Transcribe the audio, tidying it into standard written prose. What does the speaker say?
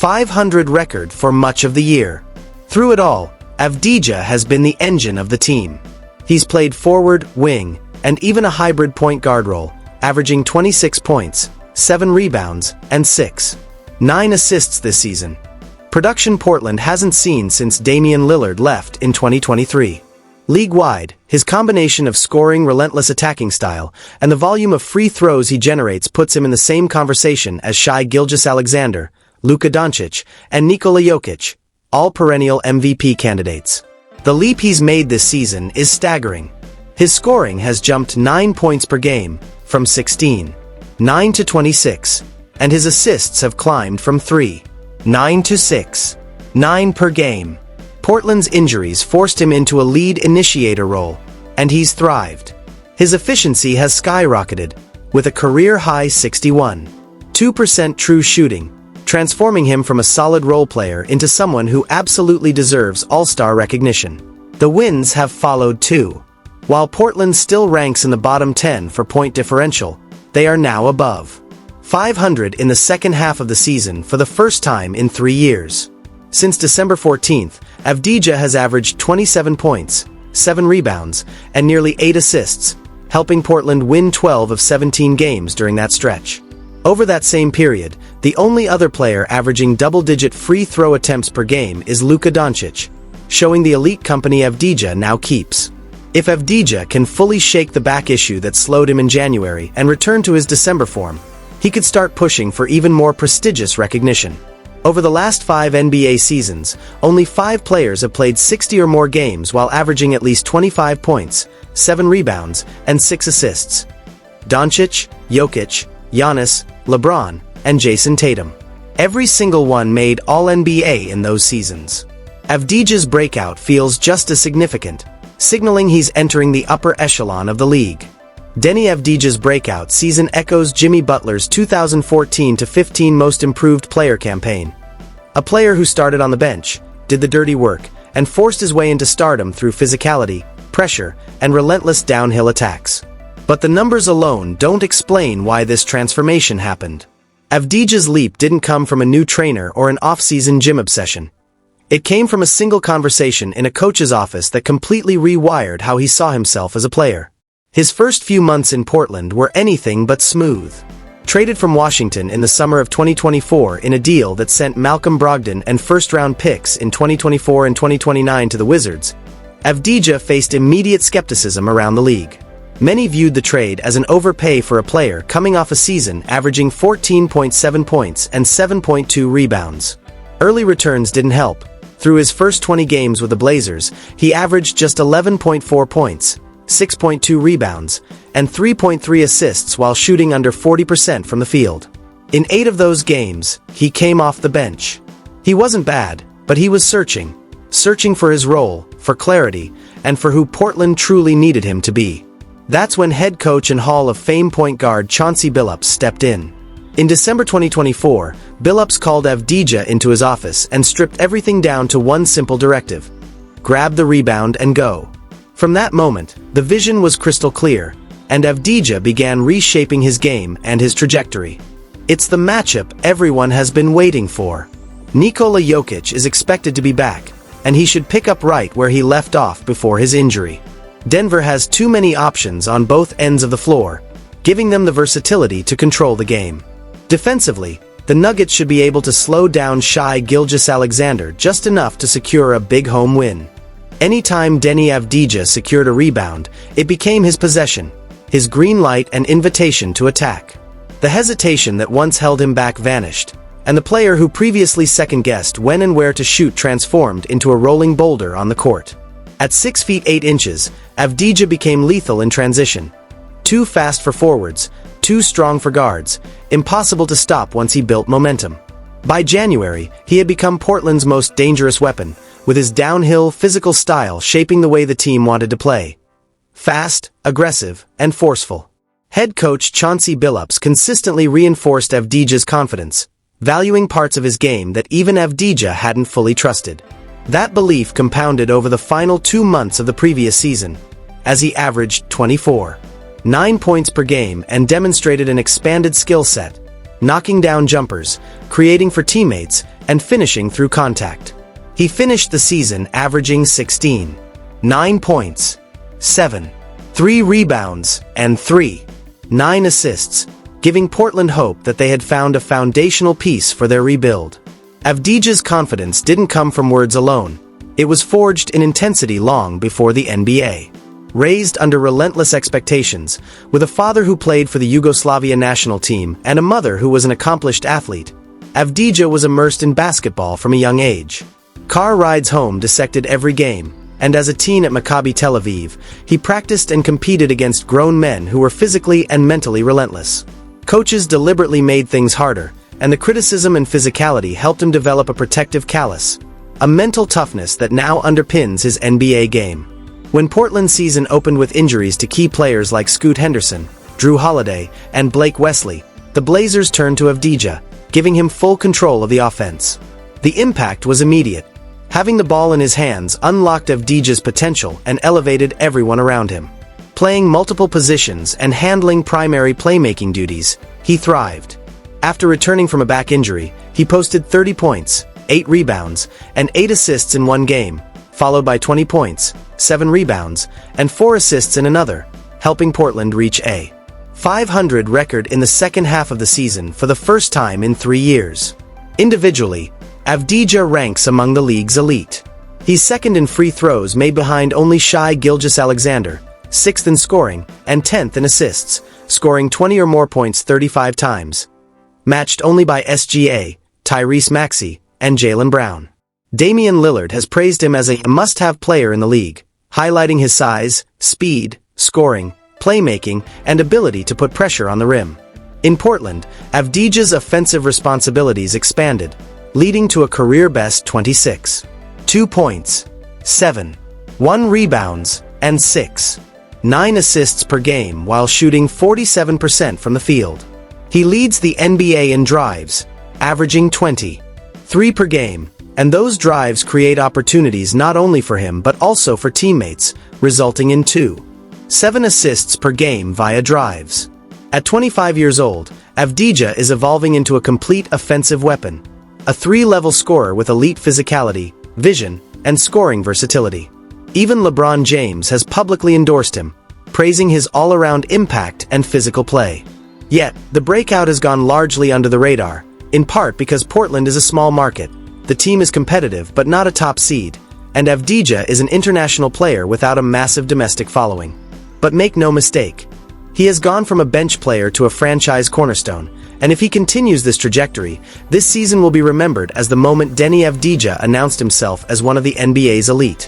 .500 record for much of the year. Through it all, Avdija has been the engine of the team. He's played forward, wing, and even a hybrid point guard role, averaging 26 points, 7 rebounds, and 6.9 assists this season. Production Portland hasn't seen since Damian Lillard left in 2023. League-wide, his combination of scoring, relentless attacking style, and the volume of free throws he generates puts him in the same conversation as Shai Gilgeous-Alexander, Luka Doncic, and Nikola Jokic, all perennial MVP candidates. The leap he's made this season is staggering. His scoring has jumped 9 points per game, from 16.9 to 26, and his assists have climbed from 3.9 to 6.9 per game. Portland's injuries forced him into a lead initiator role, and he's thrived. His efficiency has skyrocketed, with a career-high 61.2% true shooting, transforming him from a solid role player into someone who absolutely deserves all-star recognition. The wins have followed too. While Portland still ranks in the bottom 10 for point differential, they are now above .500 in the second half of the season for the first time in 3 years. Since December 14th, Avdija has averaged 27 points, 7 rebounds, and nearly 8 assists, helping Portland win 12 of 17 games during that stretch. Over that same period, the only other player averaging double-digit free throw attempts per game is Luka Doncic, showing the elite company Avdija now keeps. If Avdija can fully shake the back issue that slowed him in January and return to his December form, he could start pushing for even more prestigious recognition. Over the last 5 NBA seasons, only 5 players have played 60 or more games while averaging at least 25 points, 7 rebounds, and 6 assists. Doncic, Jokic, Giannis, LeBron, and Jason Tatum. Every single one made All-NBA in those seasons. Avdija's breakout feels just as significant, signaling he's entering the upper echelon of the league. Denny Avdija's breakout season echoes Jimmy Butler's 2014-15 Most Improved Player campaign. A player who started on the bench, did the dirty work, and forced his way into stardom through physicality, pressure, and relentless downhill attacks. But the numbers alone don't explain why this transformation happened. Avdija's leap didn't come from a new trainer or an off-season gym obsession. It came from a single conversation in a coach's office that completely rewired how he saw himself as a player. His first few months in Portland were anything but smooth. Traded from Washington in the summer of 2024 in a deal that sent Malcolm Brogdon and first-round picks in 2024 and 2029 to the Wizards, Avdija faced immediate skepticism around the league. Many viewed the trade as an overpay for a player coming off a season averaging 14.7 points and 7.2 rebounds. Early returns didn't help. Through his first 20 games with the Blazers, he averaged just 11.4 points, 6.2 rebounds, and 3.3 assists while shooting under 40% from the field. In 8 of those games, he came off the bench. He wasn't bad, but he was searching for his role, for clarity, and for who Portland truly needed him to be. That's when head coach and Hall of Fame point guard Chauncey Billups stepped in. In December 2024, Billups called Avdija into his office and stripped everything down to one simple directive: grab the rebound and go. From that moment, the vision was crystal clear, and Avdija began reshaping his game and his trajectory. It's the matchup everyone has been waiting for. Nikola Jokic is expected to be back, and he should pick up right where he left off before his injury. Denver has too many options on both ends of the floor, giving them the versatility to control the game. Defensively, the Nuggets should be able to slow down Shai Gilgeous-Alexander just enough to secure a big home win. Anytime Denny Avdija secured a rebound, it became his possession, his green light and invitation to attack. The hesitation that once held him back vanished, and the player who previously second-guessed when and where to shoot transformed into a rolling boulder on the court. At 6 feet 8 inches, Avdija became lethal in transition. Too fast for forwards, too strong for guards, impossible to stop once he built momentum. By January, he had become Portland's most dangerous weapon, with his downhill, physical style shaping the way the team wanted to play. Fast, aggressive, and forceful. Head coach Chauncey Billups consistently reinforced Avdija's confidence, valuing parts of his game that even Avdija hadn't fully trusted. That belief compounded over the final 2 months of the previous season, as he averaged 24.9 points per game and demonstrated an expanded skill set, knocking down jumpers, creating for teammates, and finishing through contact. He finished the season averaging 16, 9 points, 7, 3 rebounds, and 9 assists, giving Portland hope that they had found a foundational piece for their rebuild. Avdija's confidence didn't come from words alone. It was forged in intensity long before the NBA. Raised under relentless expectations, with a father who played for the Yugoslavia national team and a mother who was an accomplished athlete, Avdija was immersed in basketball from a young age. Car rides home dissected every game, and as a teen at Maccabi Tel Aviv, he practiced and competed against grown men who were physically and mentally relentless. Coaches deliberately made things harder, and the criticism and physicality helped him develop a protective callus, a mental toughness that now underpins his NBA game. When Portland's season opened with injuries to key players like Scoot Henderson, Drew Holiday, and Blake Wesley, the Blazers turned to Avdija, giving him full control of the offense. The impact was immediate. Having the ball in his hands unlocked Avdija's potential and elevated everyone around him. Playing multiple positions and handling primary playmaking duties, he thrived. After returning from a back injury, he posted 30 points, 8 rebounds, and 8 assists in one game, followed by 20 points, 7 rebounds, and 4 assists in another, helping Portland reach a .500 record in the second half of the season for the first time in 3 years. Individually, Avdija ranks among the league's elite. He's second in free throws made behind only Shai Gilgeous-Alexander, 6th in scoring, and 10th in assists, scoring 20 or more points 35 times. Matched only by SGA, Tyrese Maxey, and Jaylen Brown. Damian Lillard has praised him as a must-have player in the league, highlighting his size, speed, scoring, playmaking, and ability to put pressure on the rim. In Portland, Avdija's offensive responsibilities expanded, leading to a career-best 26, 2 points, 7, 1 rebounds, and 9 assists per game while shooting 47% from the field. He leads the NBA in drives, averaging 23 per game, and those drives create opportunities not only for him but also for teammates, resulting in 7 assists per game via drives. At 25 years old, Avdija is evolving into a complete offensive weapon, a 3-level scorer with elite physicality, vision, and scoring versatility. Even LeBron James has publicly endorsed him, praising his all-around impact and physical play. Yet, the breakout has gone largely under the radar, in part because Portland is a small market, the team is competitive but not a top seed, and Avdija is an international player without a massive domestic following. But make no mistake, he has gone from a bench player to a franchise cornerstone, and if he continues this trajectory, this season will be remembered as the moment Deni Avdija announced himself as one of the NBA's elite.